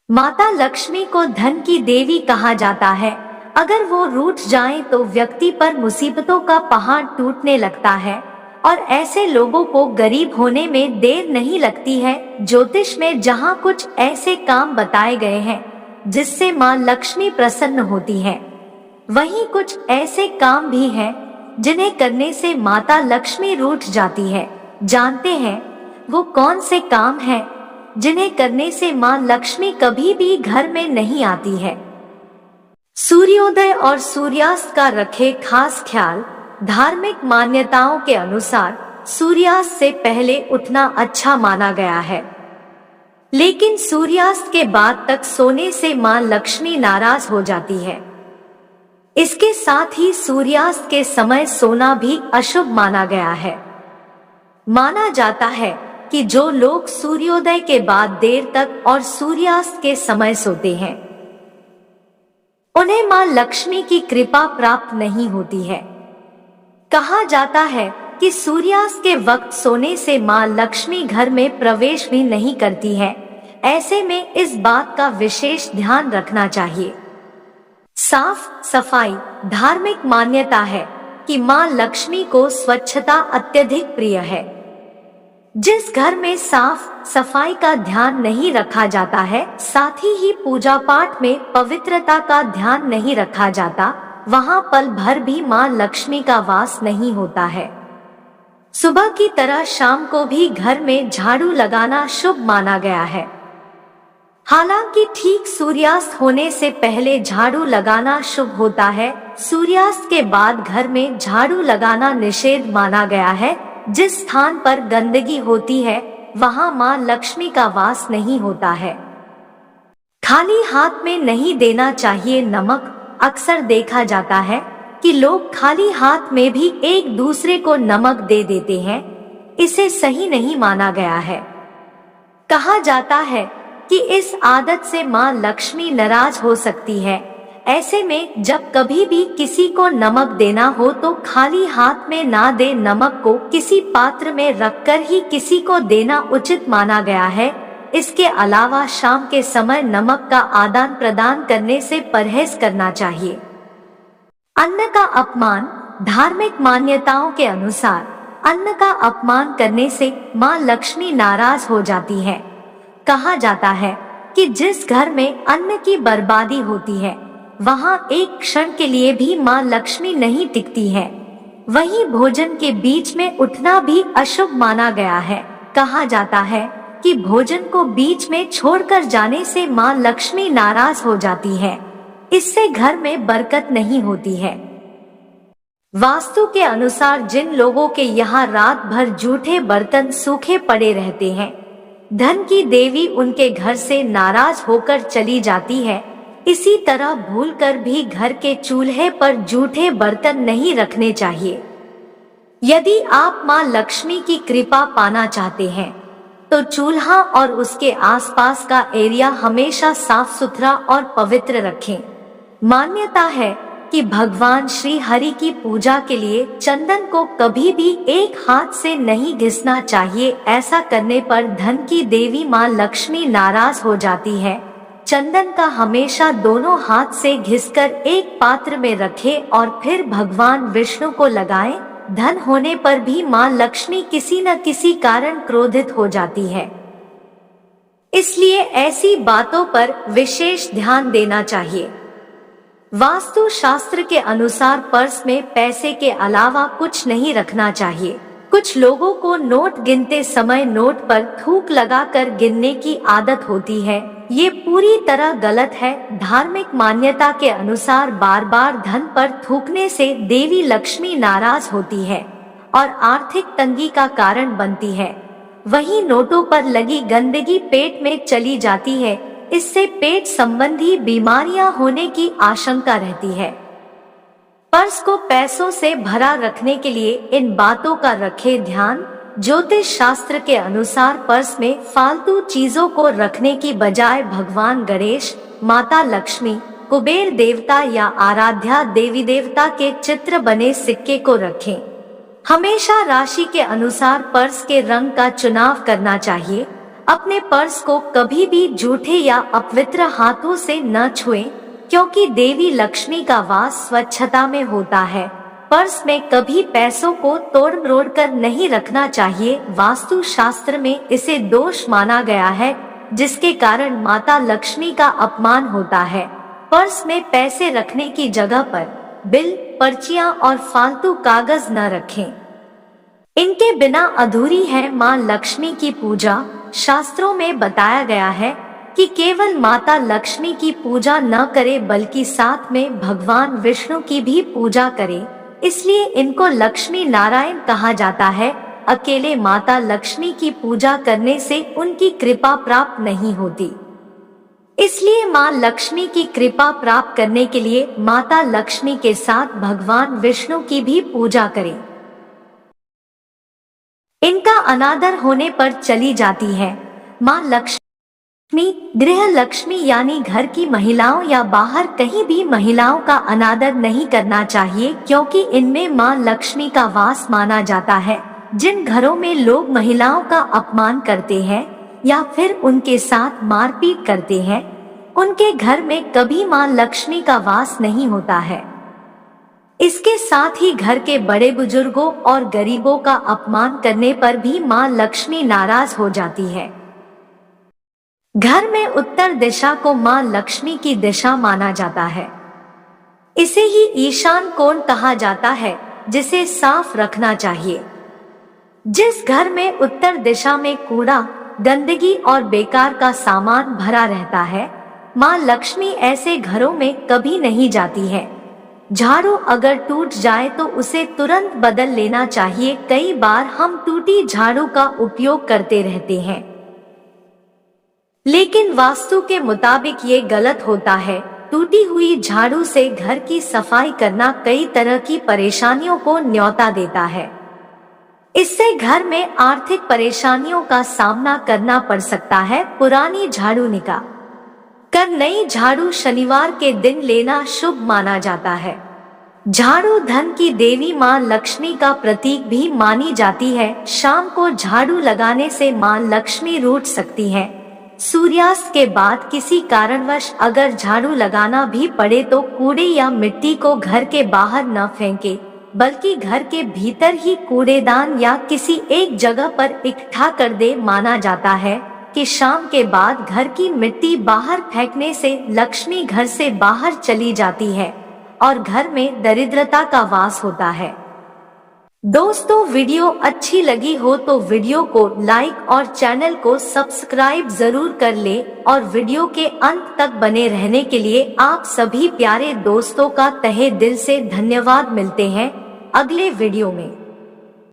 माता लक्ष्मी को धन की देवी कहा जाता है। अगर वो रूठ जाएं तो व्यक्ति पर मुसीबतों का पहाड़ टूटने लगता है और ऐसे लोगों को गरीब होने में देर नहीं लगती है। ज्योतिष में जहाँ कुछ ऐसे काम बताए गए हैं जिससे माँ लक्ष्मी प्रसन्न होती है, वहीं कुछ ऐसे काम भी हैं जिन्हें करने से माता लक्ष्मी रूठ जाती है। जानते हैं वो कौन से काम हैं जिन्हें करने से माँ लक्ष्मी कभी भी घर में नहीं आती है। सूर्योदय और सूर्यास्त का रखे खास ख्याल। धार्मिक मान्यताओं के अनुसार सूर्यास्त से पहले उठना अच्छा माना गया है, लेकिन सूर्यास्त के बाद तक सोने से माँ लक्ष्मी नाराज हो जाती है। इसके साथ ही सूर्यास्त के समय सोना भी अशुभ माना गया है। माना जाता है कि जो लोग सूर्योदय के बाद देर तक और सूर्यास्त के समय सोते हैं, उन्हें मां लक्ष्मी की कृपा प्राप्त नहीं होती है। कहा जाता है कि सूर्यास्त के वक्त सोने से मां लक्ष्मी घर में प्रवेश भी नहीं करती है। ऐसे में इस बात का विशेष ध्यान रखना चाहिए। साफ सफाई। धार्मिक मान्यता है कि मां लक्ष्मी को स्वच्छता अत्यधिक प्रिय है। जिस घर में साफ सफाई का ध्यान नहीं रखा जाता है, साथ ही पूजा पाठ में पवित्रता का ध्यान नहीं रखा जाता, वहां पल भर भी मां लक्ष्मी का वास नहीं होता है। सुबह की तरह शाम को भी घर में झाड़ू लगाना शुभ माना गया है। हालांकि ठीक सूर्यास्त होने से पहले झाड़ू लगाना शुभ होता है। सूर्यास्त के बाद घर में झाड़ू लगाना निषेध माना गया है। जिस स्थान पर गंदगी होती है वहां मां लक्ष्मी का वास नहीं होता है। खाली हाथ में नहीं देना चाहिए नमक। अक्सर देखा जाता है कि लोग खाली हाथ में भी एक दूसरे को नमक दे देते हैं। इसे सही नहीं माना गया है। कहा जाता है कि इस आदत से मां लक्ष्मी नाराज हो सकती है। ऐसे में जब कभी भी किसी को नमक देना हो तो खाली हाथ में ना दे, नमक को किसी पात्र में रखकर ही किसी को देना उचित माना गया है। इसके अलावा शाम के समय नमक का आदान प्रदान करने से परहेज करना चाहिए। अन्न का अपमान। धार्मिक मान्यताओं के अनुसार अन्न का अपमान करने से मां लक्ष्मी नाराज हो जाती है। कहा जाता है कि जिस घर में अन्न की बर्बादी होती है वहां एक क्षण के लिए भी मां लक्ष्मी नहीं टिकती है। वहीं भोजन के बीच में उठना भी अशुभ माना गया है। कहा जाता है कि भोजन को बीच में छोड़कर जाने से मां लक्ष्मी नाराज हो जाती है। इससे घर में बरकत नहीं होती है। वास्तु के अनुसार जिन लोगों के यहाँ रात भर जूठे बर्तन सूखे पड़े रहते हैं, धन की देवी उनके घर से नाराज होकर चली जाती है। इसी तरह भूलकर भी घर के चूल्हे पर जूठे बर्तन नहीं रखने चाहिए। यदि आप मां लक्ष्मी की कृपा पाना चाहते हैं तो चूल्हा और उसके आसपास का एरिया हमेशा साफ सुथरा और पवित्र रखें। मान्यता है कि भगवान श्री हरि की पूजा के लिए चंदन को कभी भी एक हाथ से नहीं घिसना चाहिए। ऐसा करने पर धन की देवी मां लक्ष्मी नाराज हो जाती है। चंदन का हमेशा दोनों हाथ से घिसकर एक पात्र में रखें और फिर भगवान विष्णु को लगाएं। धन होने पर भी मां लक्ष्मी किसी न किसी कारण क्रोधित हो जाती है, इसलिए ऐसी बातों पर विशेष ध्यान देना चाहिए। वास्तु शास्त्र के अनुसार पर्स में पैसे के अलावा कुछ नहीं रखना चाहिए। कुछ लोगों को नोट गिनते समय नोट पर थूक लगाकर गिनने की आदत होती है। ये पूरी तरह गलत है। धार्मिक मान्यता के अनुसार बार बार धन पर थूकने से देवी लक्ष्मी नाराज होती है और आर्थिक तंगी का कारण बनती है। वहीं नोटों पर लगी गंदगी पेट में चली जाती है। इससे पेट संबंधी बीमारियां होने की आशंका रहती है। पर्स को पैसों से भरा रखने के लिए इन बातों का रखें ध्यान। ज्योतिष शास्त्र के अनुसार पर्स में फालतू चीजों को रखने की बजाय भगवान गणेश, माता लक्ष्मी, कुबेर देवता या आराध्या देवी देवता के चित्र बने सिक्के को रखें। हमेशा राशि के अनुसार पर्स के रंग का चुनाव करना चाहिए। अपने पर्स को कभी भी जूठे या अपवित्र हाथों से न छुएं, क्योंकि देवी लक्ष्मी का वास स्वच्छता में होता है। पर्स में कभी पैसों को तोड़ मरोड़ कर नहीं रखना चाहिए। वास्तु शास्त्र में इसे दोष माना गया है, जिसके कारण माता लक्ष्मी का अपमान होता है। पर्स में पैसे रखने की जगह पर बिल, पर्चियां और फालतू कागज न रखें। इनके बिना अधूरी है मां लक्ष्मी की पूजा। शास्त्रों में बताया गया है कि केवल माता लक्ष्मी की पूजा न करे, बल्कि साथ में भगवान विष्णु की भी पूजा करे। इसलिए इनको लक्ष्मी नारायण कहा जाता है। अकेले माता लक्ष्मी की पूजा करने से उनकी कृपा प्राप्त नहीं होती। इसलिए मां लक्ष्मी की कृपा प्राप्त करने के लिए माता लक्ष्मी के साथ भगवान विष्णु की भी पूजा करें। इनका अनादर होने पर चली जाती है। मां लक्ष्मी गृह लक्ष्मी यानी घर की महिलाओं या बाहर कहीं भी महिलाओं का अनादर नहीं करना चाहिए, क्योंकि इनमें मां लक्ष्मी का वास माना जाता है। जिन घरों में लोग महिलाओं का अपमान करते हैं या फिर उनके साथ मारपीट करते हैं, उनके घर में कभी मां लक्ष्मी का वास नहीं होता है। इसके साथ ही घर के बड़े बुजुर्गों और गरीबों का अपमान करने पर भी मां लक्ष्मी नाराज हो जाती है। घर में उत्तर दिशा को मां लक्ष्मी की दिशा माना जाता है। इसे ही ईशान कोण कहा जाता है, जिसे साफ रखना चाहिए। जिस घर में उत्तर दिशा में कूड़ा, गंदगी और बेकार का सामान भरा रहता है, मां लक्ष्मी ऐसे घरों में कभी नहीं जाती है। झाड़ू अगर टूट जाए तो उसे तुरंत बदल लेना चाहिए। कई बार हम टूटी झाड़ू का उपयोग करते रहते हैं, लेकिन वास्तु के मुताबिक ये गलत होता है। टूटी हुई झाड़ू से घर की सफाई करना कई तरह की परेशानियों को न्योता देता है। इससे घर में आर्थिक परेशानियों का सामना करना पड़ सकता है। पुरानी झाड़ू निकाल कर नई झाड़ू शनिवार के दिन लेना शुभ माना जाता है। झाड़ू धन की देवी मां लक्ष्मी का प्रतीक भी मानी जाती है। शाम को झाड़ू लगाने से मां लक्ष्मी रूठ सकती हैं। सूर्यास्त के बाद किसी कारणवश अगर झाड़ू लगाना भी पड़े तो कूड़े या मिट्टी को घर के बाहर न फेंके, बल्कि घर के भीतर ही कूड़ेदान या किसी एक जगह पर इकट्ठा कर दे। माना जाता है कि शाम के बाद घर की मिट्टी बाहर फेंकने से लक्ष्मी घर से बाहर चली जाती है और घर में दरिद्रता का वास होता है। दोस्तों, वीडियो अच्छी लगी हो तो वीडियो को लाइक और चैनल को सब्सक्राइब जरूर कर ले और वीडियो के अंत तक बने रहने के लिए आप सभी प्यारे दोस्तों का तहे दिल से धन्यवाद। मिलते हैं अगले वीडियो में।